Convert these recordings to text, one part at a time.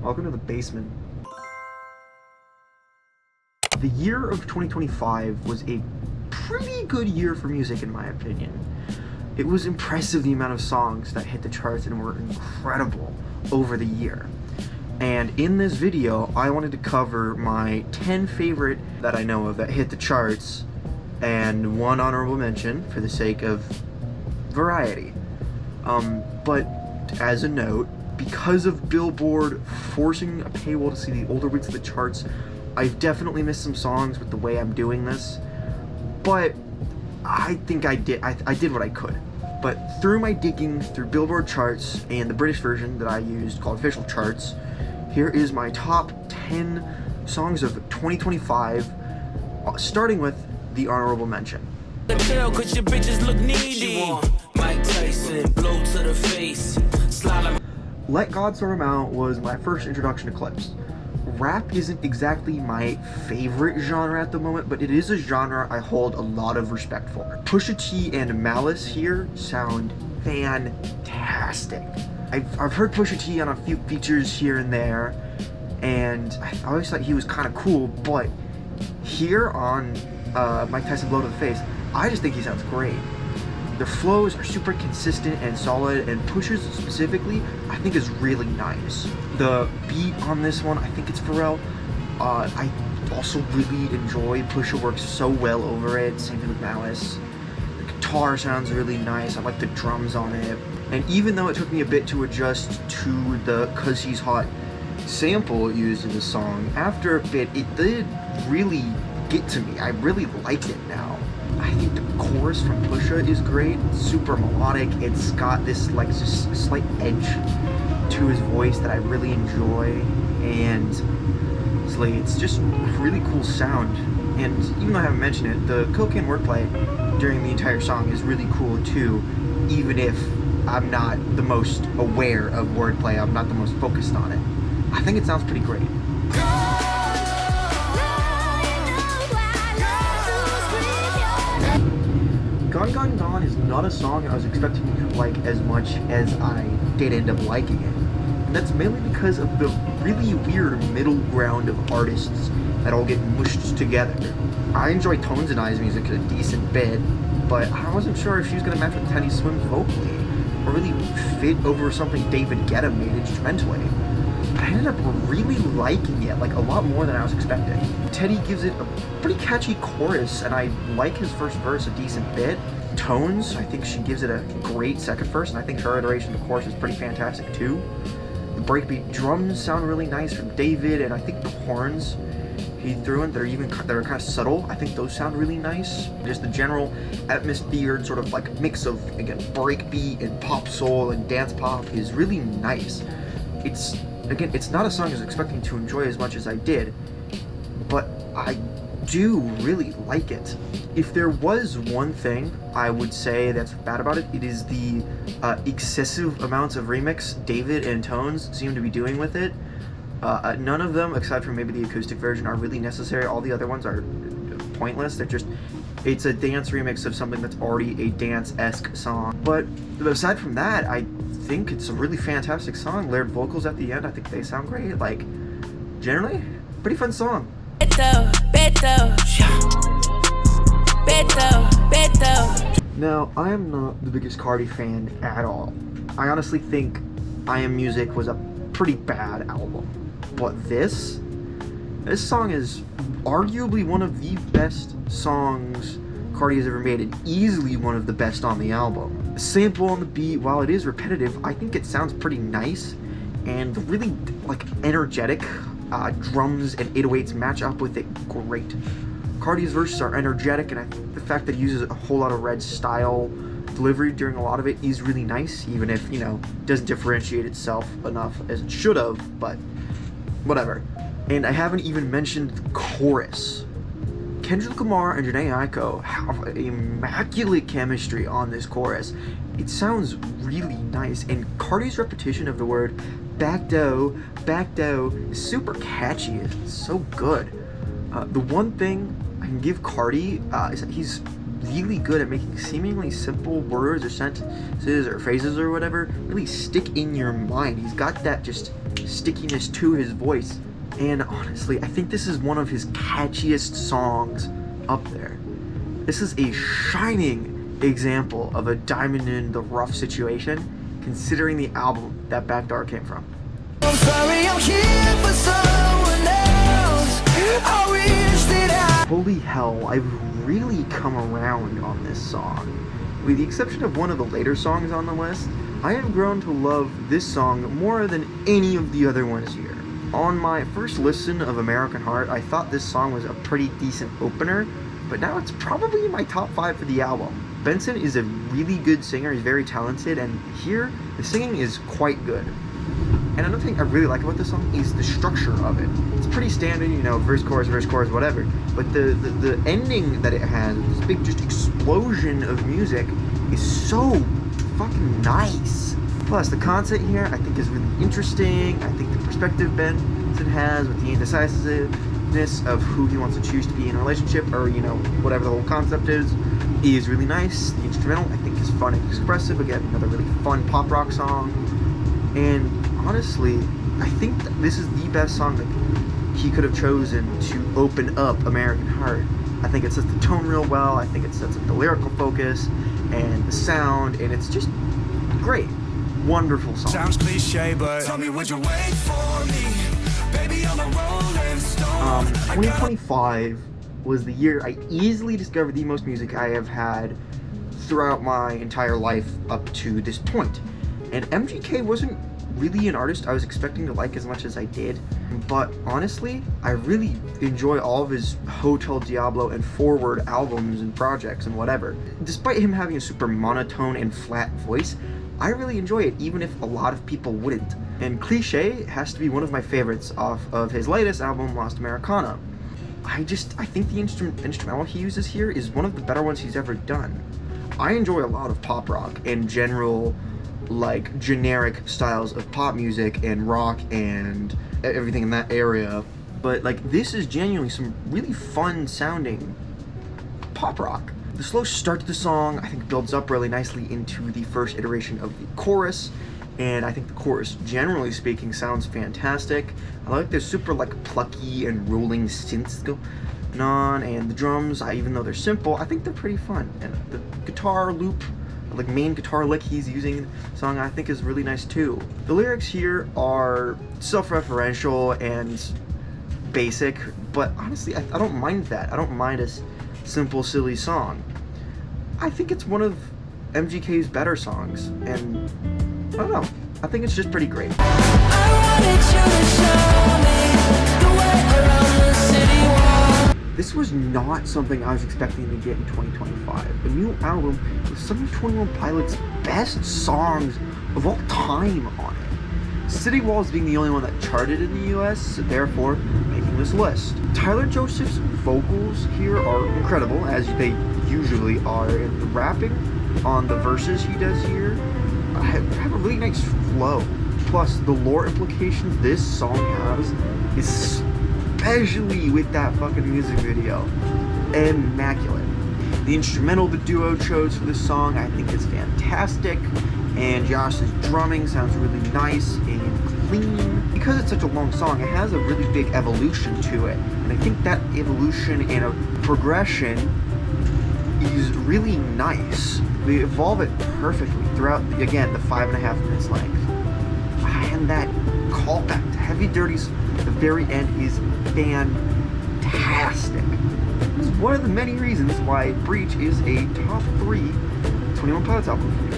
Welcome to the basement. The year of 2025 was a pretty good year for music in my opinion. It was impressive the amount of songs that hit the charts and were incredible over the year. And in this video, I wanted to cover my 10 favorite that I know of that hit the charts, and one honorable mention for the sake of variety. But as a note, because of Billboard forcing a paywall to see the older weeks of the charts, I've definitely missed some songs with the way I'm doing this, but I think I did what I could. But through my digging through Billboard charts and the British version that I used called Official Charts, here is my top 10 songs of 2025, starting with the honorable mention. Cause your bitches look needy. Mike Tyson, blow to the face. Let God Sort 'Em Out was my first introduction to Clips. Rap isn't exactly my favorite genre at the moment, but it is a genre I hold a lot of respect for. Pusha T and Malice here sound fantastic. I've heard Pusha T on a few features here and there, and I always thought he was kind of cool, but here on Mike Tyson Blow to the Face, I just think he sounds great. Their flows are super consistent and solid, and Pusha's specifically, I think is really nice. The beat on this one, I think it's Pharrell. I also really enjoy Pusha works so well over it, same thing with Malice. The guitar sounds really nice, I like the drums on it. And even though it took me a bit to adjust to the "Cause He's Hot" sample used in the song, after a bit, it did really get to me. I really like it now. I think the chorus from Pusha is great, super melodic. It's got this like just slight edge to his voice that I really enjoy, and it's just a really cool sound. And even though I haven't mentioned it, the cocaine wordplay during the entire song is really cool too, even if I'm not the most aware of wordplay, I'm not the most focused on it. I think it sounds pretty great. Gone Gone Gone is not a song I was expecting to like as much as I did end up liking it. And that's mainly because of the really weird middle ground of artists that all get mushed together. I enjoy Tones and I's music a decent bit, but I wasn't sure if she was going to match with Teddy Swims vocally, or really fit over something David Guetta made instrumentally. But I ended up really liking it, like a lot more than I was expecting. Teddy gives it a pretty catchy chorus, and I like his first verse a decent bit. Tones, I think she gives it a great second verse, and I think her iteration of the chorus is pretty fantastic too. The breakbeat drums sound really nice from David, and I think the horns he threw in, they're kind of subtle. I think those sound really nice. Just the general atmosphere, sort of like mix of, again, breakbeat and pop soul and dance pop is really nice. It's not a song I was expecting to enjoy as much as I did, but I do really like it. If there was one thing I would say that's bad about it, it is the excessive amounts of remix David and Tones seem to be doing with it. None of them, aside from maybe the acoustic version, are really necessary. All the other ones are pointless. It's a dance remix of something that's already a dance-esque song. But aside from that, I think it's a really fantastic song. Layered vocals at the end, I think they sound great. Like, generally, pretty fun song. Now, I am not the biggest Cardi fan at all. I honestly think I Am Music was a pretty bad album. But this song is arguably one of the best songs Cardi has ever made, and easily one of the best on the album. The sample on the beat, while it is repetitive, I think it sounds pretty nice, and the really like energetic drums and 808s match up with it great. Cardi's verses are energetic, and I think the fact that he uses a whole lot of Red style delivery during a lot of it is really nice, even if, you know, doesn't differentiate itself enough as it should have, but whatever. And I haven't even mentioned the chorus. Kendrick Lamar and Jhené Aiko have immaculate chemistry on this chorus. It sounds really nice, and Cardi's repetition of the word back dough is super catchy. It's so good. The one thing I can give Cardi is that he's really good at making seemingly simple words or sentences or phrases or whatever really stick in your mind. He's got that just stickiness to his voice. And honestly, I think this is one of his catchiest songs up there. This is a shining example of a diamond in the rough situation, considering the album that Backdoor came from. I'm sorry, I'm here for someone else. I wish that Holy hell, I've really come around on this song. With the exception of one of the later songs on the list, I have grown to love this song more than any of the other ones here. On my first listen of American Heart, I thought this song was a pretty decent opener, but now it's probably in my top 5 for the album. Benson is a really good singer, he's very talented, and here, the singing is quite good. And another thing I really like about this song is the structure of it. It's pretty standard, you know, verse, chorus, whatever. But the ending that it has, this big just explosion of music, is so fucking nice. Plus, the concept here I think is really interesting. I think the perspective Benson has with the indecisiveness of who he wants to choose to be in a relationship, or, you know, whatever the whole concept is really nice. The instrumental I think is fun and expressive. Again, another really fun pop rock song. And honestly, I think that this is the best song that he could have chosen to open up American Heart. I think it sets the tone real well. I think it sets up the lyrical focus and the sound, and it's just great. Wonderful song. sounds cliche, but tell me, would you wait for me? Baby, I'm a rolling stone. 2025 was the year I easily discovered the most music I have had throughout my entire life up to this point. And MGK wasn't really an artist I was expecting to like as much as I did, but honestly, I really enjoy all of his Hotel Diablo and Forward albums and projects and whatever. Despite him having a super monotone and flat voice, I really enjoy it, even if a lot of people wouldn't. And Cliché has to be one of my favorites off of his latest album, Lost Americana. I think the instrumental he uses here is one of the better ones he's ever done. I enjoy a lot of pop rock and general, like, generic styles of pop music and rock and everything in that area, but like, this is genuinely some really fun sounding pop rock. The slow start to the song I think builds up really nicely into the first iteration of the chorus, and I think the chorus, generally speaking, sounds fantastic. I like the super like plucky and rolling synths going on, and the drums, even though they're simple, I think they're pretty fun. And the guitar loop, like main guitar lick he's using in the song, I think is really nice too. The lyrics here are self-referential and basic, but honestly, I don't mind that. I don't mind a simple, silly song. I think it's one of MGK's better songs, and I don't know. I think it's just pretty great. This was not something I was expecting to get in 2025. A new album with some of 21 Pilot's best songs of all time on it. City Walls being the only one that charted in the US, so therefore making this list. Tyler Joseph's vocals here are incredible, as they usually are, and the rapping on the verses he does here have a really nice flow. Plus, the lore implications this song has, especially with that fucking music video, immaculate. The instrumental the duo chose for this song I think is fantastic, and Josh's drumming sounds really nice and clean. Because it's such a long song, it has a really big evolution to it, and I think that evolution and a progression is really nice. They evolve it perfectly throughout, again, the 5.5 minutes length. And that callback to Heavy Dirty's at the very end is fantastic. This is one of the many reasons why Breach is a top 3 21 Pilots album for me.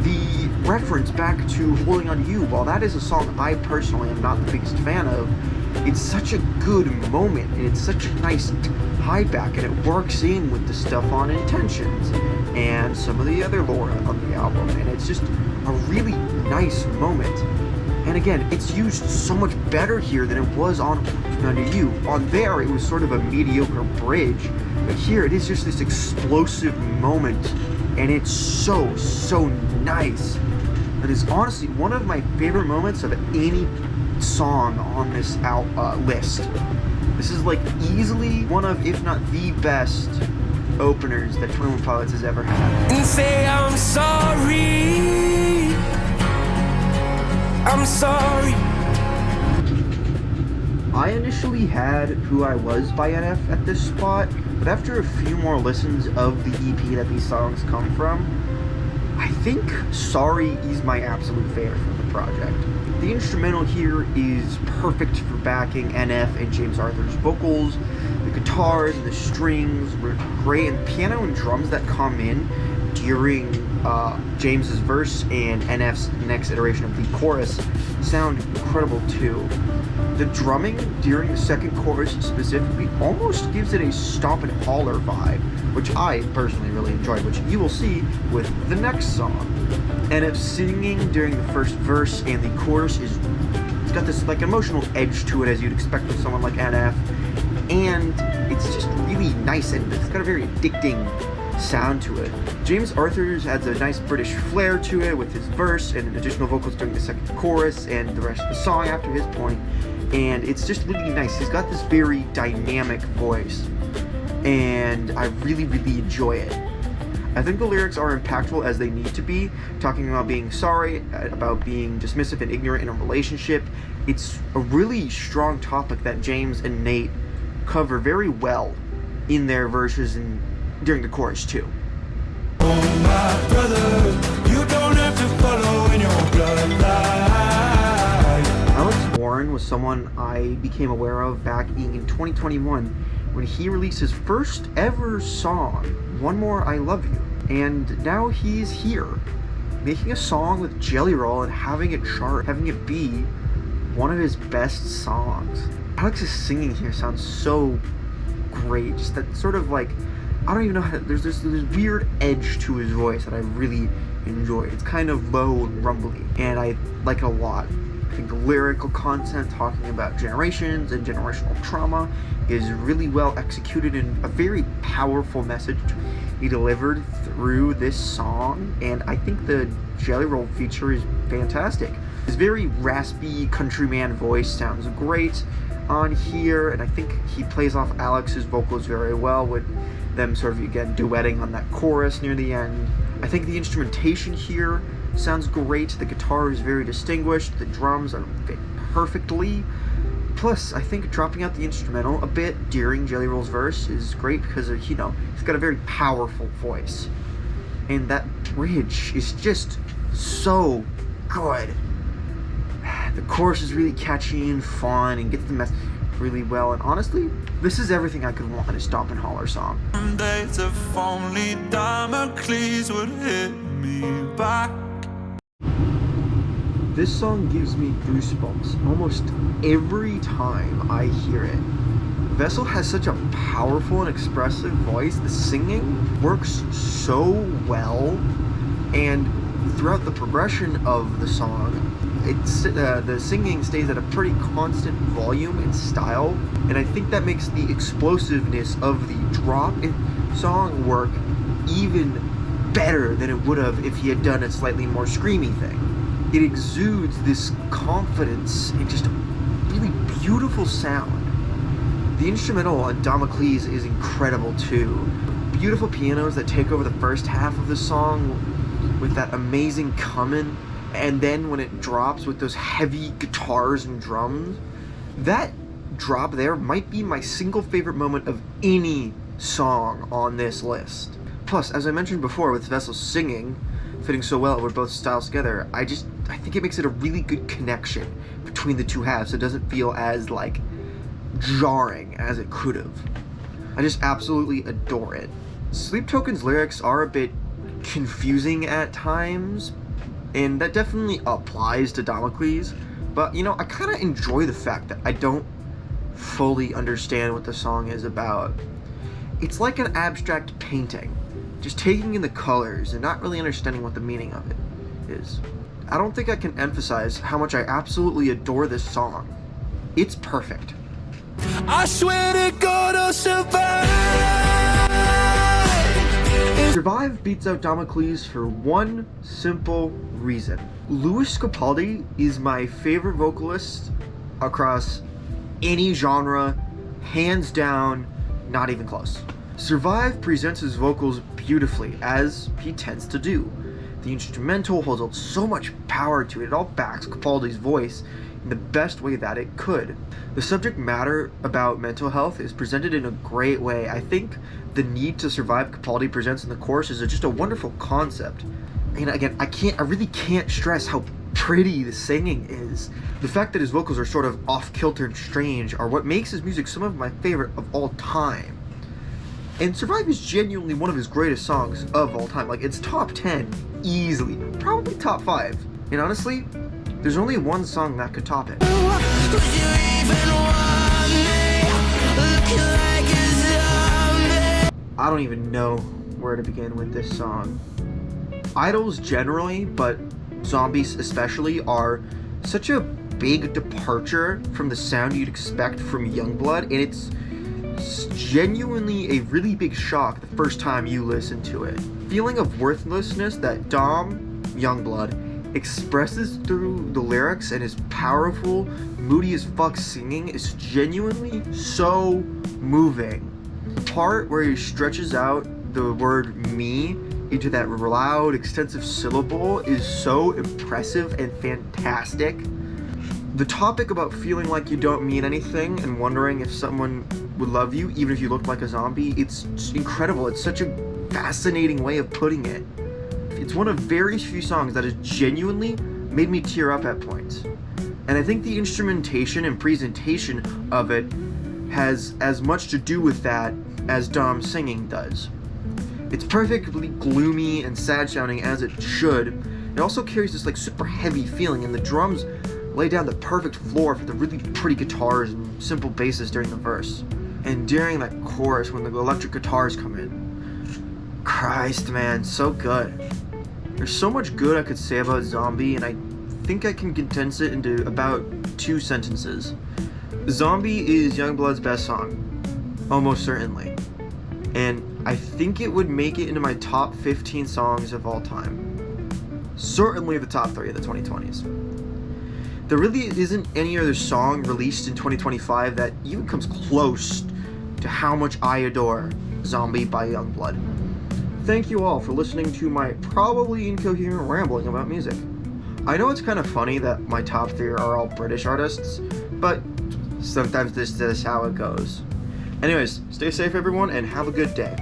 The reference back to Holding On To You, while that is a song I personally am not the biggest fan of, it's such a good moment, and it's such a nice high back, and it works in with the stuff on Intentions and some of the other lore on the album, and it's just a really nice moment. And again, it's used so much better here than it was on Holding On To You. On there, it was sort of a mediocre bridge, but here it is just this explosive moment, and it's so nice. It is honestly one of my favorite moments of any song on this list. This is like easily one of, if not the best openers that 21 Pilots has ever had. And say I'm sorry. I'm sorry. I initially had Who I Was by NF at this spot, but after a few more listens of the EP that these songs come from, I think Sorry is my absolute favorite from the project. The instrumental here is perfect for backing NF and James Arthur's vocals. The guitars and the strings were great, and piano and drums that come in during James's verse and NF's next iteration of the chorus sound incredible too. The drumming during the second chorus specifically almost gives it a stomp and holler vibe, which I personally really enjoyed, which you will see with the next song. NF singing during the first verse and the chorus it's got this like emotional edge to it as you'd expect with someone like NF, and it's just really nice and it's got a very addicting sound to it. James Arthur's adds a nice British flair to it with his verse and additional vocals during the second chorus and the rest of the song after his point, and it's just really nice. He's got this very dynamic voice, and I really enjoy it. I think the lyrics are impactful as they need to be, talking about being sorry, about being dismissive and ignorant in a relationship. It's a really strong topic that James and Nate cover very well in their verses and during the chorus too. Oh my brother, you don't have to follow in your bloodline. Alex Warren was someone I became aware of back in 2021 when he released his first ever song, One More I Love You. And now he's here, making a song with Jelly Roll and having it chart, having it be one of his best songs. Alex's singing here sounds so great, just that sort of like, I don't even know how to, there's this weird edge to his voice that I really enjoy. It's kind of low and rumbly, and I like it a lot. I think the lyrical content talking about generations and generational trauma is really well executed and a very powerful message he delivered through this song, and I think the Jelly Roll feature is fantastic. His very raspy countryman voice sounds great on here, and I think he plays off Alex's vocals very well with them sort of again duetting on that chorus near the end. I think the instrumentation here sounds great. The guitar is very distinguished. The drums are fit perfectly. Plus, I think dropping out the instrumental a bit during Jelly Roll's verse is great because, you know, he's got a very powerful voice. And that bridge is just so good. The chorus is really catchy and fun and gets the message really well. And honestly, this is everything I could want in a stomp and holler song. Days if only Damocles would hit me back. This song gives me goosebumps almost every time I hear it. Vessel has such a powerful and expressive voice. The singing works so well, and throughout the progression of the song, the singing stays at a pretty constant volume and style, and I think that makes the explosiveness of the drop in song work even better than it would have if he had done a slightly more screamy thing. It exudes this confidence and just a really beautiful sound. The instrumental on Damocles is incredible too. Beautiful pianos that take over the first half of the song with that amazing coming, and then when it drops with those heavy guitars and drums, that drop there might be my single favorite moment of any song on this list. Plus, as I mentioned before, with Vessel singing fitting so well with both styles together, I think it makes it a really good connection between the two halves. It doesn't feel as like jarring as it could have. I just absolutely adore it. Sleep Token's lyrics are a bit confusing at times, and that definitely applies to Damocles, but you know, I kind of enjoy the fact that I don't fully understand what the song is about. It's like an abstract painting, just taking in the colors and not really understanding what the meaning of it is. I don't think I can emphasize how much I absolutely adore this song. It's perfect. I swear to God I'll survive. Survive beats out Damocles for one simple reason. Lewis Capaldi is my favorite vocalist across any genre, hands down, not even close. Survive presents his vocals beautifully, as he tends to do. The instrumental holds so much power to it, it all backs Capaldi's voice in the best way that it could. The subject matter about mental health is presented in a great way. I think the need to survive Capaldi presents in the chorus is just a wonderful concept. And again, I really can't stress how pretty the singing is. The fact that his vocals are sort of off-kilter and strange are what makes his music some of my favorite of all time. And Survive is genuinely one of his greatest songs of all time. Like, it's top 10 easily, probably top 5. And honestly, there's only one song that could top it. I don't even know where to begin with this song. Idols generally, but Zombies especially, are such a big departure from the sound you'd expect from Yungblud, and it's genuinely a really big shock the first time you listen to it. Feeling of worthlessness that Dom Yungblud expresses through the lyrics and his powerful, moody as fuck singing is genuinely so moving. The part where he stretches out the word me into that loud, extensive syllable is so impressive and fantastic. The topic about feeling like you don't mean anything and wondering if someone would love you even if you looked like a zombie, it's incredible. It's such a fascinating way of putting it. It's one of very few songs that has genuinely made me tear up at points. And I think the instrumentation and presentation of it has as much to do with that as Dom's singing does. It's perfectly gloomy and sad sounding as it should. It also carries this like super heavy feeling, and the drums lay down the perfect floor for the really pretty guitars and simple basses during the verse. And during that chorus when the electric guitars come in, Christ man, so good. There's so much good I could say about Zombie, and I think I can condense it into about 2 sentences. Zombie is Yungblud's best song, almost certainly. And I think it would make it into my top 15 songs of all time. Certainly the top 3 of the 2020s. There really isn't any other song released in 2025 that even comes close to how much I adore Zombie by Yungblud. Thank you all for listening to my probably incoherent rambling about music. I know it's kind of funny that my top 3 are all British artists, but sometimes this is how it goes. Anyways, stay safe everyone and have a good day.